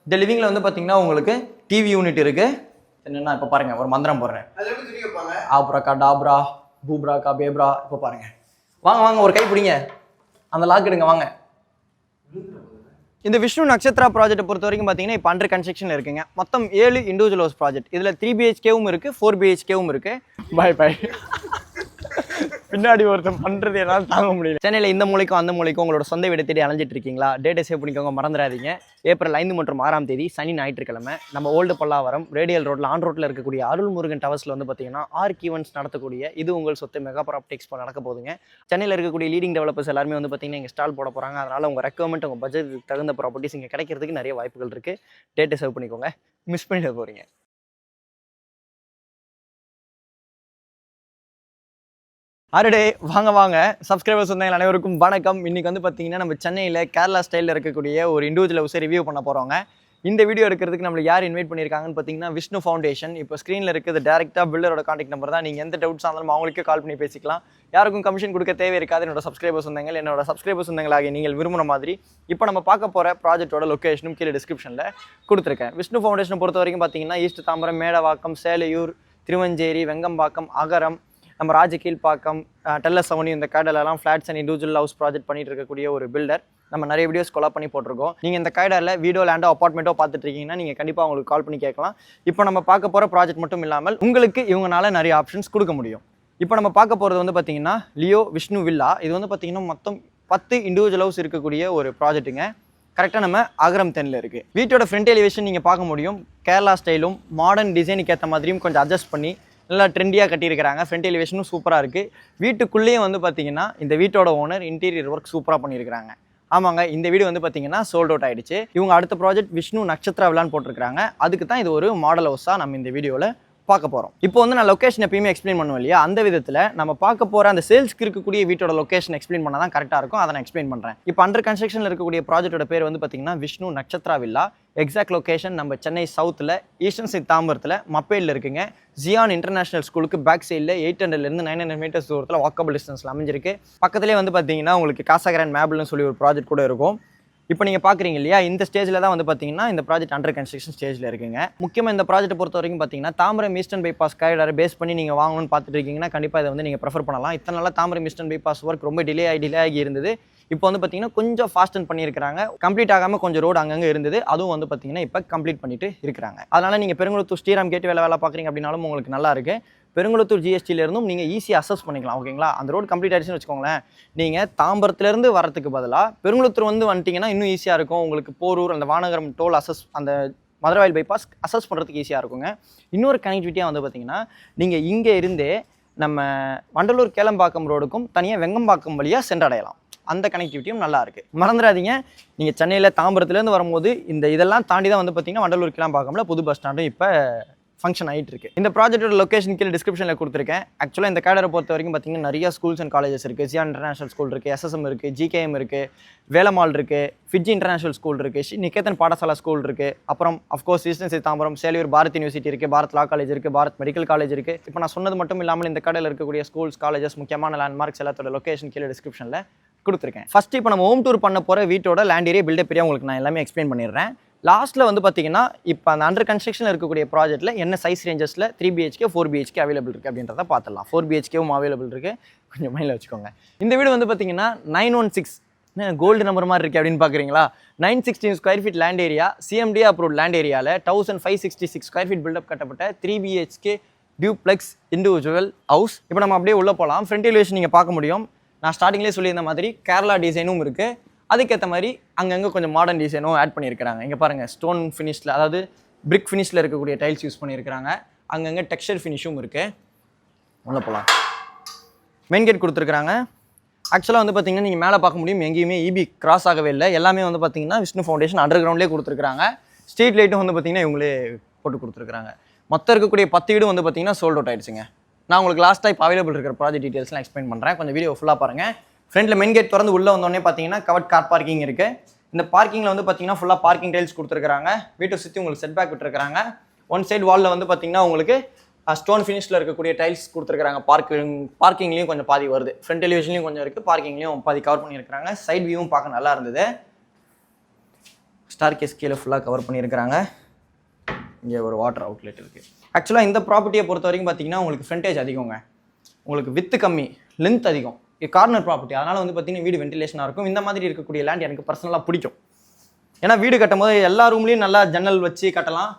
இந்த லிவிங்கில் வந்து பார்த்தீங்கன்னா உங்களுக்கு டிவி யூனிட் இருக்குது. என்னென்னா இப்போ பாருங்கள், ஒரு மந்திரம் போடுறேன். ஆப்ராக்கா டாப்ரா பூப்ராக்கா பேப்ரா. இப்போ பாருங்கள், வாங்க வாங்க ஒரு கை பிடிங்க, அந்த லாக் எடுங்க வாங்க. இந்த விஷ்ணு நட்சத்திரா ப்ராஜெக்ட்டை பொறுத்த வரைக்கும் பார்த்தீங்கன்னா இப்போ அண்டர் கன்ஸ்ட்ரக்ஷன் இருக்குங்க. மொத்தம் 7 இண்டிவிஜுவல் ஹவுஸ் ப்ராஜெக்ட். இதில் 3 BHKவும் இருக்குது, 4 BHKவும் இருக்குது. பாய் பாய். பின்னாடி ஒருத்தன் பண்ணுறது என்னால் தாங்க முடியல. சென்னையில் இந்த மூலைக்கும் அந்த மூலைக்கும் உங்களோட சொந்த வீடை தேடி அலைஞ்சிட்டு இருக்கீங்களா? டேட்டை சேவ் பண்ணிக்கோங்க, மறந்துடாதீங்க. ஏப்ரல் 5 மற்றும் 6ஆம் தேதி சனி ஞாயிற்றுக்கிழமை நம்ம ஓல்டு பல்லாவரம் ரேடியல் ரோட்டில் ஆன் ரோட்டில் இருக்கக்கூடிய அருள்முருகன் டவர்ஸில் வந்து பார்த்தீங்கன்னா ஆர்க் ஈவெண்ட்ஸ் நடத்தக்கூடிய இது உங்கள் சொத்து மெகா ப்ராப்பர்ட்டி எக்ஸ்போ நடக்க போகுதுங்க. சென்னையில் இருக்கக்கூடிய லீடிங் டெவலப்பர்ஸ் எல்லாருமே வந்து பார்த்தீங்கன்னா இங்கே ஸ்டால் போட போகிறாங்க. அதனால் உங்கள் ரெக்கமெண்ட் உங்கள் பட்ஜெட்டுக்கு தகுந்த ப்ராப்பர்ட்டிஸ் இங்கே கிடைக்கிறதுக்கு நிறைய வாய்ப்புகள் இருக்குது. டேட்டை சேவ் பண்ணிக்கோங்க, மிஸ் பண்ணிட போகிறீங்க. அரடே வாங்க வாங்க சப்ஸ்கிரைபர்ஸ் வந்தாங்க அனைவருக்கும் வணக்கம். இன்றைக்கி வந்து பார்த்தீங்கன்னா நம்ம சென்னையில் கேரளா ஸ்டைலில் இருக்கக்கூடிய ஒரு இண்டிவிஜுவல் ஹவுஸை ரிவ்யூ பண்ண போகிறோங்க. இந்த வீடியோ எடுக்கிறதுக்கு நம்மளுக்கு யார் இன்வைட் பண்ணியிருக்காங்கன்னு பார்த்தீங்கன்னா விஷ்ணு ஃபவுண்டேஷன். இப்போ ஸ்க்ரீனில் இருக்கிறது டேரெக்டாக பில்டரோட கான்டாக்ட் நம்பர் தான். நீங்கள் எந்த டவுட்ஸ் இருந்தாலும் அவங்களுக்கே கால் பண்ணி பேசிக்கலாம். யாருக்கும் கமிஷன் கொடுக்க தேவை இருக்காது. என்னோட சப்ஸ்கிரைபர்ஸ் வந்தாங்க, என்னோட சப்ஸ்கிரைபர்ஸ் வந்தாங்களாக நீங்கள் விரும்புகிற மாதிரி இப்போ நம்ம பார்க்க போகிற ப்ராஜெக்ட்டோட லொக்கேஷனும் கீழே டிஸ்கிரிப்ஷனில் கொடுத்துருக்கேன். விஷ்ணு ஃபவுண்டேஷனை பொறுத்த வரைக்கும் பார்த்தீங்கன்னா ஈஸ்ட் தாம்பரம், மேடவாக்கம், சேலையூர், திருவஞ்சேரி, வெங்கம்பாக்கம், அகரம், நம்ம ராஜகீழ்பாக்கம், டெல்லஸ் அவனி, இந்த காய்டலெல்லாம் flats and individual house project பண்ணிட்டு இருக்கக்கூடிய ஒரு பில்டர். நம்ம நிறைய வீடியோஸ் கொலா பண்ணி போட்டிருக்கோம். நீங்கள் இந்த காய்டலில் வீடியோ லேண்டோ அப்பார்ட்மெண்ட்டோ பார்த்துட்டு இருக்கீங்கன்னா நீங்கள் கண்டிப்பாக உங்களுக்கு கால் பண்ணி கேட்கலாம். இப்போ நம்ம பார்க்க போகிற ப்ராஜெக்ட் மட்டும் இல்லாமல் உங்களுக்கு இவங்களால நிறைய ஆப்ஷன்ஸ் கொடுக்க முடியும். இப்போ நம்ம பார்க்க போகிறது வந்து பார்த்தீங்கன்னா லியோ விஷ்ணு வில்லா. இது வந்து பார்த்தீங்கன்னா மொத்தம் 10 இண்டிவிஜுவல் ஹவுஸ் இருக்கக்கூடிய ஒரு ப்ராஜெக்ட்டுங்க. கரெக்டாக நம்ம அகரம் 10ல் இருக்குது. வீட்டோட ஃப்ரண்ட் எலிவேஷன் நீங்கள் பார்க்க முடியும். கேரளா ஸ்டைலும் மாடர்ன் டிசைனுக்கு ஏற்ற மாதிரியும் கொஞ்சம் அட்ஜஸ்ட் பண்ணி நல்லா ட்ரெண்டியாக கட்டியிருக்கிறாங்க. ஃப்ரண்ட் எலிவேஷனும் சூப்பராக இருக்குது. வீட்டுக்குள்ளேயும் வந்து பார்த்தீங்கன்னா இந்த வீட்டோட ஓனர் இன்டீரியர் ஒர்க் சூப்பராக பண்ணியிருக்கிறாங்க. ஆமாங்க, இந்த வீடு வந்து பார்த்தீங்கன்னா சோல்ட் அவுட் ஆகிடுச்சு. இவங்க அடுத்த ப்ராஜெக்ட் விஷ்ணு நட்சத்திரா வில்லான்னு போட்டிருக்காங்க. அதுக்கு தான் இது ஒரு மாடல் ஹவுஸாக நம்ம இந்த வீடியோவில் பார்க்க போகிறோம். இப்போ வந்து நான் லொக்கேஷன் எப்பயுமே எக்ஸ்பிளைன் பண்ணுவேன் இல்லையா, அந்த விதத்தில் நம்ம பார்க்க போகிற அந்த சேல்ஸ்க்கு இருக்கக்கூடிய வீட்டோட லொக்கேஷன் எக்ஸ்பிளைன் பண்ணால் தான் கரெக்டாக இருக்கும். அதை நான் எக்ஸ்பிளைன் பண்ணுறேன். இப்போ அண்டர் கன்ஸ்ட்ரக்ஷனில் இருக்கக்கூடிய ப்ராஜெக்ட்டோட பேர் வந்து பார்த்தீங்கன்னா Vishnu Nakshatra villa. Exact location நம்ம சென்னை சவுத்தில் ஈஸ்டர்ன் சைட் தாம்பரத்தில் மப்பேடில் இருக்குங்க. ஜியான் இன்டர்நேஷனல் ஸ்கூலுக்கு பேக் சைடில் 800லேருந்து 900 மீட்டர்ஸ் தூரத்தில் வாக்கபிள் டிஸ்டன்ஸில் அமைஞ்சிருக்கு. பக்கத்துலேயே வந்து பார்த்தீங்கன்னா உங்களுக்கு காசாகிரான் மேபிள்னு சொல்லி ஒரு ப்ராஜெக்ட் கூட இருக்கும். இப்போ நீங்கள் பார்க்குறீங்க இல்லையா, இந்த ஸ்டேஜில் தான் வந்து பார்த்தீங்கன்னா இந்த ப்ராஜெக்ட் அண்டர் கன்ஸ்ட்ரக்ஷன் ஸ்டேஜில் இருக்குங்க. முக்கியமாக இந்த ப்ராஜெக்ட்டை பொறுத்த வரைக்கும் பார்த்தீங்கன்னா தாம்பரம் ஈஸ்டர்ன் பைபாஸ் காரிடாரை பேஸ் பண்ணி நீங்கள் வாங்கணும்னு பார்த்துட்டு இருக்கீங்கன்னா கண்டிப்பாக இதை வந்து நீங்கள் ப்ரிஃபர் பண்ணலாம். இத்தனை நாளாக தாம்பரம் ஈஸ்டர்ன் பைபாஸ் ஒர்க் ரொம்ப டிலே ஆகி இருந்தது. இப்போ வந்து பார்த்தீங்கன்னா கொஞ்சம் ஃபாஸ்டன் பண்ணியிருக்காங்க. கம்ப்ளீட் ஆகாமல் கொஞ்சம் ரோடு அங்கங்கே இருந்தது, அதுவும் வந்து பார்த்தீங்கன்னா இப்போ கம்ப்ளீட் பண்ணிட்டு இருக்கிறாங்க. அதனால் நீங்கள் பெருங்குளத்தூர் ஸ்ரீராம் கேட் வேலை பார்க்குறீங்க அப்படின்னாலும் உங்களுக்கு நல்லா இருக்குது. பெருங்குளத்தூர் ஜிஎஸ்டியிலேருந்தும் நீங்கள் ஈஸியாக அசஸ் பண்ணிக்கலாம். ஓகேங்களா, அந்த ரோடு கம்ப்ளீட் ஆகிடுச்சுன்னு வச்சுக்கோங்களேன். நீங்கள் தாம்பரத்துலேருந்து வரத்துக்கு பதிலாக பெருங்குளத்தூர் வந்து வந்துட்டிங்கன்னா இன்னும் ஈஸியாக இருக்கும். உங்களுக்கு போரூர் அந்த வானகரம் டோல் அசஸ், அந்த மதுரவாயில் பைபாஸ் அசஸ் பண்ணுறதுக்கு ஈஸியாக இருக்குங்க. இன்னொரு கனெக்டிவிட்டியாக வந்து பார்த்தீங்கன்னா நீங்கள் இங்கே இருந்தே நம்ம வண்டலூர் கேளம்பாக்கம் ரோடுக்கும் தனியாக வெங்கம்பாக்கம் வழியாக சென்றடையலாம். அந்த கனெக்டிவிட்டியும் நல்லா இருக்குது. மறந்துடாதீங்க, நீங்கள் சென்னையில் தாம்பரத்துலேருந்து வரும்போது இதெல்லாம் தாண்டி தான் வந்து பார்த்தீங்கன்னா வண்டலூர் கேளம்பாக்கம்ல புது பஸ் ஸ்டாண்டும் இப்போ ஃபங்க்ஷன் ஆகிட்டு இருக்கு. இந்த ப்ராஜெக்டோட லொக்கேஷன் கீழே டிஸ்கிரிப்ஷனில் கொடுத்துருக்கேன். ஆக்சுவலாக இந்த கேடரை பொறுத்த வரைக்கும் பார்த்தீங்கன்னா நிறைய ஸ்கூல்ஸ் அண்ட் காலேஜஸ் இருக்குது. ஜியான் இன்டர்நேஷனல் ஸ்கூல் இருக்குது, SSM இருக்குது, GKM இருக்குது, வேலம்மாள் இருக்குது, ஃபிஜி இன்டர்நேஷனல் ஸ்கூல் இருக்குது, நிகேதன் பாடசாலா ஸ்கூல் இருக்குது. அப்புறம் of course eastern side Tambaram, Selaiyur Bharath university இருக்குது, பாரத் லா காலேஜ் இருக்குது, பாரத் மெடிக்கல் காலேஜ் இருக்குது. இப்போ நான் சொன்னது மட்டும் இல்லாமல் இந்த கடையில் இருக்கக்கூடிய ஸ்கூல்ஸ், காலேஜஸ், முக்கியமான லேண்ட்மார்க்ஸ் எல்லாத்தோட லொக்கேஷன் கீழே டிஸ்கிரிப்ஷனில் கொடுத்துருக்கேன். ஃபஸ்ட்டு இப்போ நம்ம ஹோம் டூர் பண்ண போகிற வீட்டோட லேண்ட் ஏரியா பில்டப் ஏரியா உங்களுக்கு நான் எல்லாமே எக்ஸ்பிளைன் பண்ணிடுறேன். லாஸ்ட்டில் வந்து பார்த்தீங்கன்னா இப்போ அந்த அண்டர் கன்ஸ்ட்ரக்ஷனில் இருக்கக்கூடிய ப்ராஜெக்ட்டில் என்ன சைஸ் ரேஞ்சஸில் 3 BHK 4 BHK அவைலபிள் இருக்குது அப்படின்றத பார்த்துடலாம். 4 BHKவும் அவைலபிள் இருக்குது, கொஞ்சம் மைண்டில் வச்சுக்கோங்க. இந்த வீடு வந்து பார்த்தீங்கன்னா 916 கோல்டு நம்பர் மாதிரி இருக்குது அப்படின்னு பார்க்குறீங்களா. 916 square feet land area, CMD approved land ஏரியாவில் 1566 ஸ்கொயர் ஃபீட் பில்டப் கட்டப்பட்ட 3 BHK டியூப்ளெக்ஸ் இண்டிவிஜுவல் ஹவுஸ். இப்போ நம்ம அப்படியே உள்ளே போகலாம். ஃப்ரண்ட் எலிவேஷன் நீங்கள் பார்க்க முடியும். நான் ஸ்டார்டிங்லேயே சொல்லியிருந்த மாதிரி கேரளா டிசைனும் இருக்குது. அதுக்கேற்ற மாதிரி அங்கங்கே கொஞ்சம் மாடர்ன் டிசைனும் ஆட் பண்ணியிருக்கிறாங்க. இங்கே பாருங்கள், ஸ்டோன் ஃபினிஷில், அதாவது பிரிக் ஃபினிஷில் இருக்கக்கூடிய டைல்ஸ் யூஸ் பண்ணியிருக்கிறாங்க. அங்கங்கே டெக்ஸ்சர் ஃபினிஷும் இருக்குது. உள்ளே போகலாம். மெயின் கேட் கொடுத்துருக்குறாங்க. ஆக்சுவலாக வந்து பார்த்தீங்கன்னா நீங்கள் மேலே பார்க்க முடியும், எங்கேயுமே EB கிராஸ் ஆகவே இல்லை. எல்லாமே வந்து பார்த்தீங்கன்னா விஷ்ணு ஃபவுண்டேஷன் அண்டர் கிரவுண்ட்லேயே கொடுத்துருக்காங்க. ஸ்ட்ரீட் லைட்டும் வந்து பார்த்தீங்கன்னா இவங்களே போட்டு கொடுத்துருக்காங்க. மொத்தம் இருக்கக்கூடிய 10 வீடும் வந்து பார்த்தீங்கன்னா சோல்ட் அவுட் ஆகிடுச்சுங்க. நான் உங்களுக்கு லாஸ்ட் டைப் அவைலபிள் இருக்கிற ப்ராஜெக்ட் டீட்டெயில்ஸ்லாம் எக்ஸ்பிளைன் பண்ணுறேன். கொஞ்சம் வீடியோ ஃபுல்லாக பாருங்கள். ஃப்ரண்ட்டில் மெயின் கேட் திறந்து உள்ளே வந்தோடனே பார்த்தீங்கன்னா கவர்ட் கார் பார்க்கிங் இருக்குது. இந்த பார்க்கிங்கில் வந்து பார்த்தீங்கன்னா ஃபுல்லாக பார்க்கிங் டைல்ஸ் கொடுத்துருக்காங்க. வீட்டை சுற்றி உங்களுக்கு செட் பேக் விட்டுருக்காங்க. ஒன் சைடு வாலில் வந்து பார்த்தீங்கன்னா உங்களுக்கு ஸ்டோன் ஃபினிஷில் இருக்கக்கூடிய டைல்ஸ் கொடுத்துருக்காங்க. பார்க்கிங்லேயும் கொஞ்சம் பாதி வருது. ஃப்ரண்ட் எலிவேஷன்லையும் கொஞ்சம் இருக்குது, பார்க்கிங்லேயும் பாதி கவர் பண்ணியிருக்காங்க. சைட் வியூவும் பார்க்க நல்லா இருந்தது. ஸ்டார் கேஸ் கீழே ஃபுல்லாக கவர் பண்ணியிருக்கிறாங்க. இங்கே ஒரு வாட்டர் அவுட்லெட் இருக்குது. ஆக்சுவலாக இந்த ப்ராப்பர்ட்டியை பொறுத்த வரைக்கும் பார்த்தீங்கன்னா உங்களுக்கு ஃப்ரண்டேஜ் அதிகங்க, உங்களுக்கு வித்து கம்மி, லென்த் அதிகம். கார்னர் ப்ராப்பர்ட்டி, அதனால் வந்து பார்த்தீங்கன்னா வீடு வென்டிலேஷனாக இருக்கும். இந்த மாதிரி இருக்கக்கூடிய லேண்ட் எனக்கு பர்சனலாக பிடிக்கும். ஏன்னா வீடு கட்டும் போது எல்லா ரூம்லேயும் நல்லா ஜன்னல் வச்சு கட்டலாம்.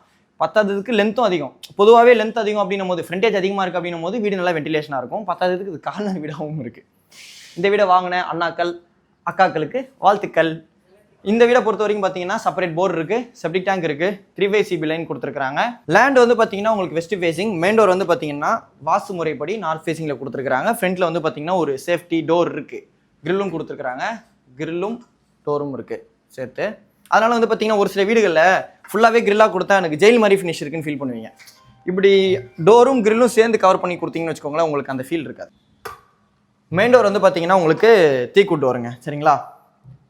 பத்தாததுக்கு லென்த்தும் அதிகம். பொதுவாகவே லென்த் அதிகம் அப்படின்னும் போது, ஃப்ரண்டேஜ் அதிகமாக இருக்குது அப்படின்னும் போது வீடு நல்லா வென்டிலேஷனாக இருக்கும். பத்தாததுக்கு இது கார்னர் வீடாகவும் இருக்குது. இந்த வீடை வாங்கின அண்ணாக்கள் அக்காக்களுக்கு வாழ்த்துக்கள். இந்த வீடை பொறுத்த வரைக்கும் பார்த்தீங்கன்னா செப்பரேட் போர் இருக்குது, செப்டிக் டேங்க் இருக்குது, 3-way CB லைன் கொடுத்துருக்காங்க. லேண்ட் வந்து பார்த்தீங்கன்னா உங்களுக்கு வெஸ்ட் ஃபேசிங், மெயின் டோர் வந்து பார்த்தீங்கன்னா வாஸ்து முறைப்படி நார்த் ஃபேசிங்கில் கொடுத்துருக்காங்க. ஃப்ரண்ட்டில் வந்து பார்த்தீங்கன்னா ஒரு சேஃப்டி டோர் இருக்குது, கிரில்லும் கொடுத்துருக்காங்க, கிரில்லும் டோரும் இருக்குது சேர்த்து. அதனால் வந்து பார்த்தீங்கன்னா ஒரு சில வீடுகளில் ஃபுல்லாகவே கிரில்லாக கொடுத்தா எனக்கு ஜெயில் மாதிரி ஃபினிஷ் இருக்குன்னு ஃபீல் பண்ணுவீங்க. இப்படி டோரும் கிரில்லும் சேர்ந்து கவர் பண்ணி கொடுத்தீங்கன்னு வச்சுக்கோங்களேன், உங்களுக்கு அந்த ஃபீல் இருக்காது. மெயின் டோர் வந்து பார்த்தீங்கன்னா உங்களுக்கு தீக்குட் டோருங்க, சரிங்களா?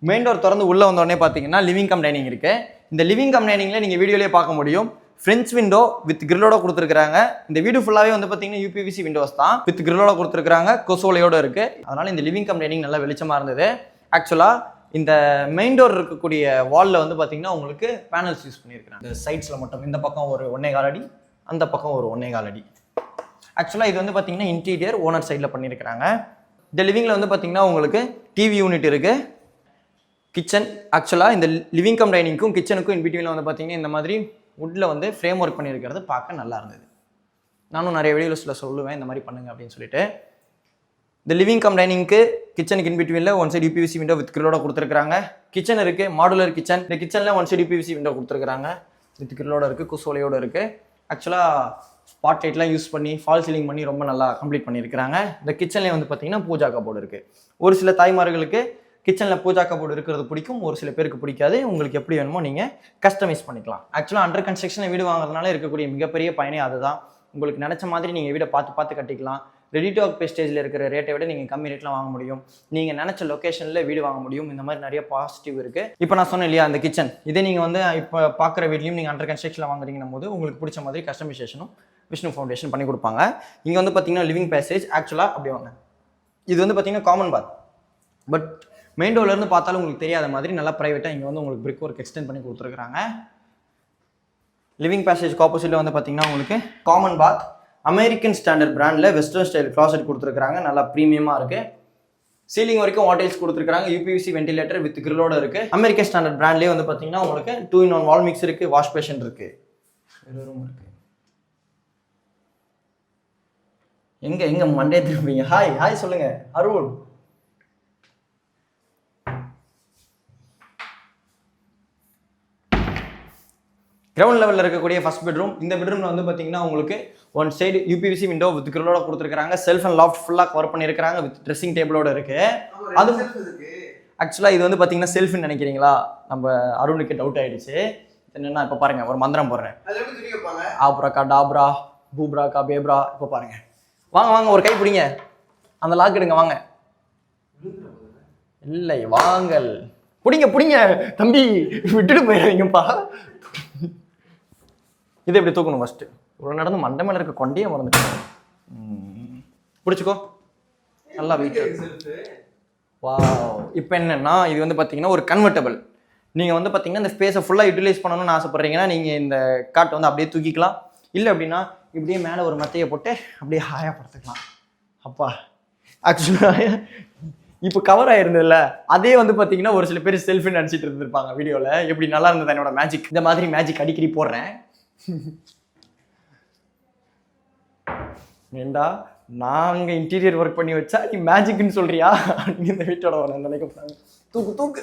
மெயின் டோர் திறந்து உள்ளே வந்தோடனே பார்த்தீங்கன்னா லிவிங் கம் டைனிங் இருக்குது. இந்த லிவிங் கம் டைனிங்கில் நீங்கள் வீடியோலேயே பார்க்க முடியும், ஃப்ரெஞ்ச் விண்டோ வித் கிரில்லோட கொடுத்துருக்காங்க. இந்த வீடு ஃபுல்லாகவே வந்து பார்த்தீங்கன்னா UPVC விண்டோஸ் தான், வித் கிரில்லோட கொடுத்துருக்காங்க, கொசோலையோடு இருக்குது. அதனால் இந்த லிவிங் கம் டைனிங் நல்லா வெளிச்சமாக இருந்தது. ஆக்சுவலாக இந்த மெயின் டோர் இருக்கக்கூடிய வாலில் வந்து பார்த்தீங்கன்னா உங்களுக்கு பேனல்ஸ் யூஸ் பண்ணியிருக்கிறாங்க. இந்த சைட்ஸில் மட்டும் இந்த பக்கம் ஒரு 1.25 அடி, அந்த பக்கம் ஒரு 1.25 அடி. ஆக்சுவலாக இது வந்து பார்த்தீங்கன்னா இன்டீரியர் ஓனர் சைடில் பண்ணியிருக்கிறாங்க. இந்த லிவிங்கில் வந்து பார்த்தீங்கன்னா உங்களுக்கு டிவி யூனிட் இருக்குது, கிச்சன். ஆக்சுவலாக இந்த லிவிங் கம் டைனிங்க்கும் கிச்சனுக்கும் இன்பிட்வீனில் வந்து பார்த்தீங்கன்னா இந்த மாதிரி வுட்டில் வந்து ஃப்ரேம் ஒர்க் பண்ணியிருக்கிறது பார்க்க நல்லா இருந்தது. நானும் நிறைய வீடியோஸில் சொல்லுவேன் இந்த மாதிரி பண்ணுங்க அப்படின்னு சொல்லிட்டு. இந்த லிவிங் கம் டைனிங்க்கு கிச்சனுக்கு இன்பிட்வீனில் one side UPVC window with கிரில்லோட கொடுத்துருக்காங்க. கிச்சன் இருக்குது, மாடுலர் கிச்சன். இந்த கிச்சனில் ஒன் சைடு UPVC விண்டோ கொடுத்துருக்காங்க, வித் கிரில்லோட இருக்குது, குசோலையோடு இருக்குது. ஆக்சுவலாக ஸ்பாட் லைட்லாம் யூஸ் பண்ணி ஃபால் சீலிங் பண்ணி ரொம்ப நல்லா கம்ப்ளீட் பண்ணியிருக்கிறாங்க. இந்த கிச்சன்லேயே வந்து பார்த்தீங்கன்னா பூஜா கபோர்டு இருக்குது. ஒரு சில தாய்மார்களுக்கு கிச்சனில் பூஜா கபோர்டு இருக்கிறது பிடிக்கும், ஒரு சில பேருக்கு பிடிக்காது. உங்களுக்கு எப்படி வேணுமோ நீங்கள் கஸ்டமைஸ் பண்ணிக்கலாம். ஆக்சுவலாக அண்டர் கன்ஸ்ட்ரக்ஷன் வீடு வாங்குறதுனால இருக்கக்கூடிய மிகப்பெரிய பயனே அதுதான். உங்களுக்கு நினச்ச மாதிரி நீங்கள் வீடை பார்த்து கட்டிக்கலாம். ரெடி டு ஆக்குபை ஸ்டேஜில் இருக்கிற ரேட்டை விட நீங்கள் கம்மி ரேட்டில் வாங்க முடியும். நீங்கள் நினச்ச லொக்கேஷனில் வீடு வாங்க முடியும். இந்த மாதிரி நிறைய பாசிட்டிவ் இருக்குது. இப்போ நான் சொன்னேன் இல்லையா, அந்த கிச்சன் இதே நீங்கள் வந்து இப்போ பார்க்குற வீட்லையும் நீங்கள் அண்டர் கன்ஸ்ட்ரக்ஷனில் வாங்குறீங்கன்னும் போது உங்களுக்கு பிடிச்ச மாதிரி கஸ்டமைசேஷனும் விஷ்ணு ஃபவுண்டேஷன் பண்ணி கொடுப்பாங்க. இங்கே வந்து பார்த்தீங்கன்னா லிவிங் பேசேஜ். ஆக்சுவலாக அப்படி வாங்க, இது வந்து பார்த்தீங்கன்னா காமன் பாத். பட் மெயின் டோர்லேருந்து பார்த்தாலும் உங்களுக்கு தெரியாத மாதிரி நல்லா ப்ரைவேட்டாக இங்கே வந்து உங்களுக்கு பிரிக் ஒர்க் எக்ஸ்டெண்ட் பண்ணி கொடுத்துருக்காங்க. லிவிங் பேசேஜ்க்கு ஆப்போசிட்டில் வந்து பார்த்தீங்கன்னா உங்களுக்கு காமன் பாத், அமெரிக்கன் ஸ்டாண்டர்ட் பிராண்டில் வெஸ்டர்ன் ஸ்டைல் கிளாசெட் கொடுத்துருக்காங்க, நல்லா ப்ரீமியமாக இருக்குது. சீலிங் வரைக்கும் வாட்டேஜ் கொடுத்துருக்காங்க, UPVC வென்டிலேட்டர் வித் கிரில்லோட இருக்குது. அமெரிக்கன் ஸ்டாண்டர்ட் பிராண்ட்லேயே வந்து பார்த்தீங்கன்னா உங்களுக்கு 2-in-1 வால் மிக்ஸ் இருக்குது, வாஷ் பேஷன் இருக்குது, ரூம் இருக்குது. எங்கே மண்டே திரும்பீங்க? ஹாய் சொல்லுங்க அருண். கிரவுண்ட் லெவலில் இருக்கக்கூடிய ஃபர்ஸ்ட் பெட்ரூம். இந்த பெட்ரூமில் வந்து பார்த்தீங்கன்னா உங்களுக்கு one side UPVC window with கிரில்லோட கொடுத்துருக்காங்க. செல்ஃப் அண்ட் லாஃப்ட் ஃபுல்லாக கவர் பண்ணியிருக்காங்க, வித் ட்ரெஸ்ஸிங் டேபிளோட இருக்குது. அது ஆக்சுவலாக இது வந்து பார்த்தீங்கன்னா செல்ஃப்னு நினைக்கிறீங்களா? நம்ம அருணுக்கு டவுட் ஆகிடுச்சு. என்னென்னா இப்போ பாருங்கள், ஒரு மந்திரம் போடுறேன், ஆப்ராக்கா டாப்ரா பூப்ராக்கா பேப்ரா. இப்போ பாருங்கள், வாங்க ஒரு கை பிடிங்க, அந்த லாக் எடுங்க, வாங்க. இல்லை வாங்கல், பிடிங்க தம்பி, விட்டுட்டு போயிடுவீங்கப்பா. இதை எப்படி தூக்கணும்? ஃபஸ்ட்டு ஒரு நடந்து மண்டை மேலே இருக்க கொண்டையே மறந்துட்டு பிடிச்சிக்கோ, நல்லா வீட்டு. வா, இப்போ என்னென்னா இது வந்து பார்த்தீங்கன்னா ஒரு கன்வெர்ட்டபிள். நீங்கள் வந்து பார்த்தீங்கன்னா இந்த ஸ்பேஸை ஃபுல்லாக யூட்டிலைஸ் பண்ணணும்னு ஆசைப்பட்றீங்கன்னா நீங்கள் இந்த காட்டை வந்து அப்படியே தூக்கிக்கலாம். இல்லை அப்படின்னா இப்படியே மேலே ஒரு மத்தையை போட்டு அப்படியே ஹாயாக படுத்துக்கலாம். அப்பா ஆக்சுவலாக இப்போ கவர் ஆயிருந்ததுல அதே வந்து பார்த்தீங்கன்னா ஒரு சில பேர் செல்ஃபி நினச்சிட்டு இருந்திருப்பாங்க வீடியோவில். எப்படி நல்லா இருந்தது என்னோட மேஜிக். இந்த மாதிரி மேஜிக் அடிக்கடி போடுறேன். ஏண்டா நாங்கள் இன்டீரியர் ஒர்க் பண்ணி வச்சா நீ மேஜிக்னு சொல்றியா அப்படின்னு இந்த வீட்டோட நினைக்க போகிறாங்க. தூக்கு.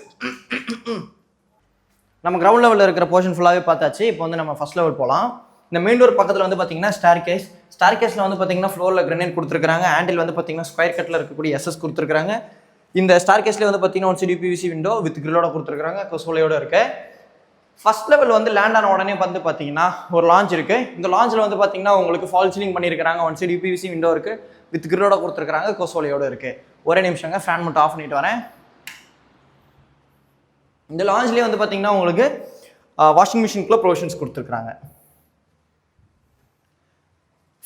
நம்ம கிரவுண்ட் லெவலில் இருக்கிற போர்ஷன் ஃபுல்லாகவே பார்த்தாச்சு. இப்போ வந்து நம்ம ஃபர்ஸ்ட் லெவல் போகலாம். இந்த மெயின் டோர் பக்கத்தில் வந்து பார்த்தீங்கன்னா ஸ்டார் கேஸில் வந்து பார்த்தீங்கன்னா ஃப்ளோரில் கிரனைட் கொடுத்துருக்காங்க. ஹேண்டில் வந்து பார்த்தீங்கன்னா ஸ்கொயர் கட்டில் இருக்கக்கூடிய SS கொடுத்துருக்காங்க. இந்த ஸ்டார் கேஸ்லேயே வந்து பார்த்தீங்கன்னா one side UPVC window with கிரில்லோட கொடுத்துருக்காங்க, கொசோலையோட இருக்கு. ஃபர்ஸ்ட் லெவல் வந்து லேண்ட் ஆன உடனே வந்து பார்த்தீங்கன்னா ஒரு லான்ச் இருக்குது. இந்த லான்ச்சில் வந்து பார்த்தீங்கன்னா உங்களுக்கு ஃபால் சீலிங் பண்ணியிருக்காங்க. ஒன் சைடு UPVC விண்டோ இருக்குது, வித் கிரில்லோட கொடுத்துருக்காங்க, கொசோலையோட இருக்குது. ஒரே நிமிஷங்க, ஃபேன் மட்டும் ஆஃப் பண்ணிட்டு வரேன். இந்த லான்ச்லேயே வந்து பார்த்தீங்கன்னா உங்களுக்கு வாஷிங் மிஷினுக்குள்ள ப்ரொவிஷன்ஸ் கொடுத்துருக்காங்க.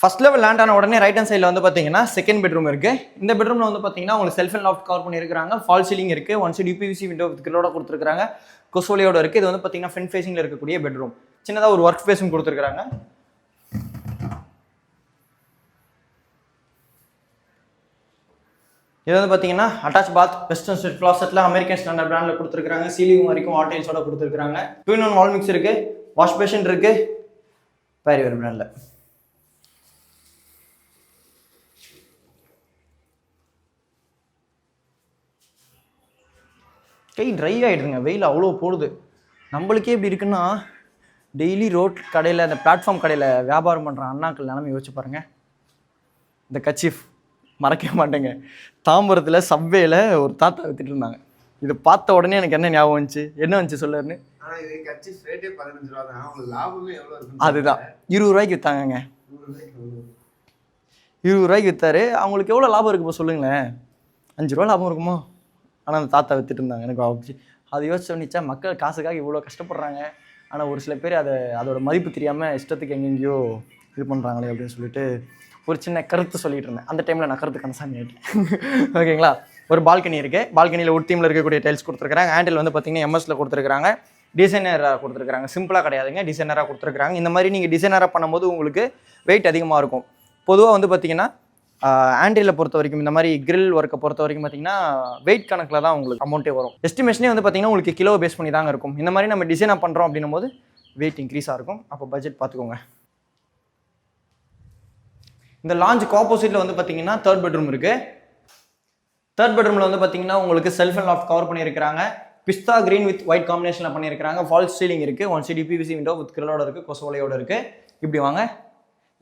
ஃபர்ஸ்ட் லெவல் லேண்ட் ஆன உடனே ரைட் ஹேண்ட் சைடில் வந்து பார்த்தீங்கன்னா செகண்ட் பெட்ரூம் இருக்குது. இந்த பெட்ரூமில் வந்து பார்த்தீங்கன்னா உங்களுக்கு செல்ஃப் அண்ட் லாஃப்ட் கவர் பண்ணியிருக்காங்க. ஃபால் சீலிங் இருக்குது. ஒன் சைடு யூபிவிசி விண்டோ கிலோட கொடுத்துருக்காங்க. கொசோலியோட இருக்குது. இது வந்து பார்த்தீங்கன்னா ஃப்ரண்ட் ஃபேசிங்கில் இருக்கக்கூடிய பெட்ரூம். சின்னதாக ஒரு ஒர்க் ஸ்பேஸும் கொடுத்துருக்காங்க. இது வந்து பார்த்தீங்கன்னா அட்டாச் பாத், வெஸ்டர்ன் ஸ்டைல் கிளாசெட்ல அமெரிக்கன் ஸ்டாண்டர்ட் பிராண்டில் கொடுத்துருக்காங்க. சீலிங் வரைக்கும் வாட்டைல்ஸோட கொடுத்துருக்காங்க. 2-in-1 வால் மிக்ஸ் இருக்குது. வாஷ் பேஷன் இருக்குது. பேரிவர் பிராண்டில். கை ட்ரை ஆகிடுதுங்க, வெயில் அவ்வளோ போடுது. நம்மளுக்கே இப்படி இருக்குன்னா டெய்லி ரோட் கடையில், அந்த பிளாட்ஃபார்ம் கடையில் வியாபாரம் பண்ணுற அண்ணாக்கள் நிலமை யோசிச்சு பாருங்கள். இந்த கச்சீஃப் மறக்கவே மாட்டேங்க. தாம்பரத்தில் சப்வேல ஒரு தாத்தா வித்துட்டு இருந்தாங்க. இது பார்த்த உடனே எனக்கு என்ன ஞாபகம் வந்துச்சு, என்ன வந்துச்சு சொல்லுன்னு. அதுதான் 20 ரூபாய்க்கு விற்றாங்கங்க. 20 ரூபாய்க்கு விற்றாரு. அவங்களுக்கு எவ்வளோ லாபம் இருக்குப்போ சொல்லுங்களேன். 5 ரூபா லாபம் இருக்குமோ? ஆனால் அந்த தாத்தா வித்துட்டு இருந்தாங்க. எனக்கு அது யோசிச்சோன்னிச்சா, மக்கள் காசுக்காக இவ்வளோ கஷ்டப்படுறாங்க. ஆனால் ஒரு சில பேர் அதோட மதிப்பு தெரியாமல் இஷ்டத்துக்கு எங்கெங்கேயோ இது பண்ணுறாங்களே அப்படின்னு சொல்லிட்டு ஒரு சின்ன கருத்து சொல்லிட்டு இருந்தேன். அந்த டைமில் நான் கருத்து கன்சாமி ஆகிட்டேன். ஓகேங்களா. ஒரு பால்கனி இருக்குது. பால்கனியில் ஒரு டீமில் இருக்கக்கூடிய டைல்ஸ் கொடுத்துருக்காங்க. ஹேண்டில் வந்து பார்த்தீங்கன்னா எம்எஸ்ல கொடுத்துருக்காங்க. டிசைனராக கொடுத்துருக்காங்க. சிம்பிளாக கிடையாதுங்க, டிசைனராக கொடுத்துருக்காங்க. இந்த மாதிரி நீங்கள் டிசைனராக பண்ணும்போது உங்களுக்கு வெயிட் அதிகமாக இருக்கும். பொதுவாக வந்து பார்த்தீங்கன்னா ஆண்ட்ரியில் பொறுத்த வரைக்கும், இந்த மாதிரி கிரில் ஒர்க்கை பொறுத்த வரைக்கும் பார்த்தீங்கன்னா வெயிட் கணக்கில் தான் உங்களுக்கு அமௌண்ட்டே வரும். எஸ்டிமேஷனே வந்து பார்த்தீங்கன்னா உங்களுக்கு கிலோ பேஸ் பண்ணி தாங்க இருக்கும். இந்த மாதிரி நம்ம டிசைனாக பண்ணுறோம் அப்படின்னும் போது வெயிட் இன்க்ரீஸாக இருக்கும். அப்போ பட்ஜெட் பார்த்துக்கோங்க. இந்த லாஞ்சுக்கு ஆப்போசிட்டில் வந்து பார்த்தீங்கன்னா தேர்ட் பெட்ரூம் இருக்குது. தேர்ட் பெட்ரூமில் வந்து பார்த்தீங்கன்னா உங்களுக்கு செல்ஃப் அண்ட் லாஃப்ட் கவர் பண்ணியிருக்காங்க. பிஸ்தா கிரீன் வித் ஒயிட் காம்பினேஷனில் பண்ணியிருக்காங்க. ஃபால்ஸ் சீலிங் இருக்குது. 1 சைடு யூபிவிசி விண்டோ வித் கிரிலோட இருக்குது, கொசோலையோட இருக்குது. இப்படி வாங்க.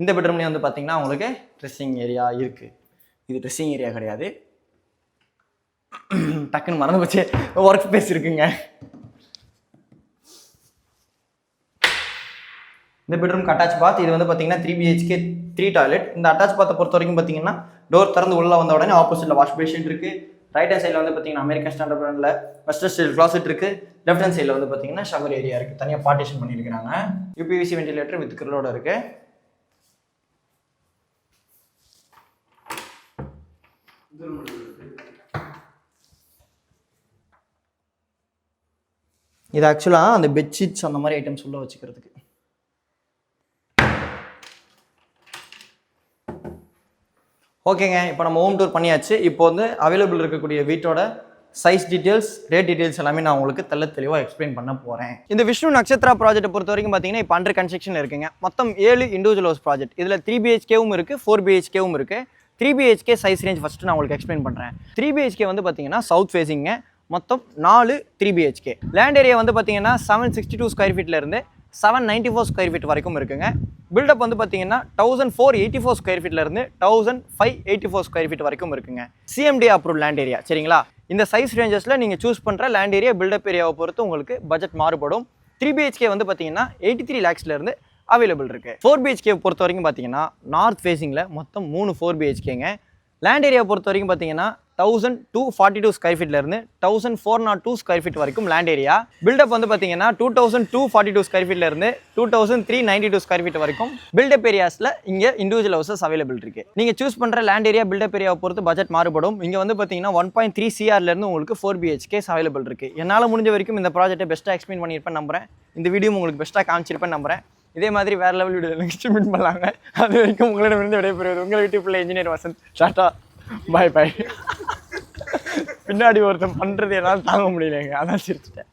இந்த பெட்ரூம்லேயே வந்து பார்த்தீங்கன்னா உங்களுக்கு ட்ரெஸ்ஸிங் ஏரியா இருக்குது. இது ட்ரெஸ்ஸிங் ஏரியா கிடையாது, டக்குன்னு மறந்து போச்சு, ஒர்க் ஸ்பேஸ் இருக்குங்க. இந்த பெட்ரூம் அட்டாச் பாத். இது வந்து பார்த்தீங்கன்னா 3 BHK 3 டாய்லெட். இந்த அட்டாச் பாத்தை பொறுத்த வரைக்கும் பார்த்தீங்கன்னா டோர் திறந்து உள்ளே வந்த உடனே ஆப்போசிட்டில் வாஷ் பேஷன் இருக்குது. ரைட் ஹேண்ட் சைடில் வந்து பார்த்தீங்கன்னா அமெரிக்கன் ஸ்டாண்டர்ட் பிராண்டில் வெஸ்டர்ன் ஸ்டைல் கிளாசெட் இருக்குது. லெஃப்ட் ஹேண்ட் சைடில் வந்து பார்த்தீங்கன்னா ஷவர் ஏரியா இருக்குது. தனியாக பார்ட்டிஷன் பண்ணியிருக்கிறாங்க. யூபிவிசி வென்டிலேட்டர் வித் கிரிலோட இருக்குது. இது ஆக்சுவலாக அந்த பெட்ஷீட்ஸ் அந்த மாதிரி ஐட்டம்ஸ் உள்ள வச்சுக்கிறதுக்கு. ஓகேங்க, இப்போ நம்ம ஹோம் டூர் பண்ணியாச்சு. இப்போ வந்து அவைலபிள் இருக்கக்கூடிய வீட்டோட சைஸ் டீட்டெயில்ஸ், ரேட் டீட்டெயில்ஸ் எல்லாமே நான் உங்களுக்கு தெளிவாக எக்ஸ்பிளைன் பண்ண போகிறேன். இந்த விஷ்ணு நட்சத்திரா ப்ராஜெக்ட்டை பொறுத்த வரைக்கும் பார்த்தீங்கன்னா இப்போ அண்டர் கன்ஸ்ட்ரக்ஷன் இருக்குங்க. மொத்தம் 7 இண்டிவிஜுவல் ஹவுஸ் ப்ராஜெக்ட். இதில் 3 BHKவும் இருக்குது, 4 BHKவும் இருக்குது. 3 BHK சைஸ் ரேஞ்ச் ஃபஸ்ட்டு நான் உங்களுக்கு எக்ஸ்பிளைன் பண்ணுறேன். 3 BHK வந்து பார்த்தீங்கன்னா சவுத் ஃபேஸிங்க. மொத்தம் 4 3 BHK. லேண்ட் ஏரியா வந்து பார்த்தீங்கன்னா 762 ஸ்கொயர் ஃபீட்லேருந்து 794 ஸ்கொயர் ஃபீட் வரைக்கும் இருக்குங்க. பில்டப் வந்து பார்த்தீங்கன்னா 1484 ஸ்கொயர் ஃபீட்லேருந்து 1584 ஸ்கொயர் ஃபீட் வரைக்கும் இருக்குங்க. CMD approve land area. சரிங்களா. இந்த சைஸ் ரேஞ்சஸில் நீங்கள் சூஸ் பண்ணுற லேண்ட் ஏரியா பில்டப் ஏரியாவை பொறுத்து உங்களுக்கு பட்ஜெட் மாறுபடும். 3 BHK வந்து பார்த்தீங்கன்னா 83 lakhsலேருந்து அவைலபிள் இருக்குது. 4 BHK பொறுத்த வரைக்கும் பார்த்தீங்கன்னா நார்த் ஃபேஸிங்கில் மொத்தம் 3 4 BHKங்க. லேண்ட் ஏரியா பொறுத்த வரைக்கும் பார்த்தீங்கன்னா 1242 ஸ்கொயர் ஃபீட்லேருந்து 1402 ஸ்கொயர் ஃபீட் வரைக்கும் லேண்ட் ஏரியா. பில்டப் வந்து பார்த்தீங்கன்னா 2242 ஸ்கொயர் ஃபீட்லேருந்து 2392 ஸ்கொயர் ஃபீட் வரைக்கும் பில்டப் ஏரியாஸில் இங்கே இண்டிவிஜுவல் ஹவுசஸ் அவைலபிள் இருக்குது. நீங்கள் சூஸ் பண்ணுற லேண்ட் ஏரியா பில்டப் ஏரியாவை பொறுத்து பட்ஜெட் மாறுபடும். இங்கே வந்து பார்த்தீங்கன்னா 1.3 CRலேருந்து உங்களுக்கு 4 BHKs அவைலபிள் இருக்குது. என்னால் முடிஞ்ச வரைக்கும் இந்த ப்ராஜெக்ட்டை பெஸ்ட்டாக எக்ஸ்பிளைன் பண்ணியிருப்பேன் நம்புறேன். இந்த வீடியோ உங்களுக்கு பெஸ்ட்டாக காமிச்சிருப்பேன் நம்புறேன். இதே மாதிரி வேறு லெவல் வீடியோ நெக்ஸ்ட் மீட் பண்ணலாங்க. அது வரைக்கும் உங்களிடமிருந்து விடைபெறுவது உங்கள் யூடியூப்ல இன்ஜினியர் வசந்த். டாடா, பாய் பாய். பின்னாடி ஒருத்தன் பண்ணுறது என்னால் தாங்க முடியலைங்க, அதான் சிரிச்சிட்டேன்.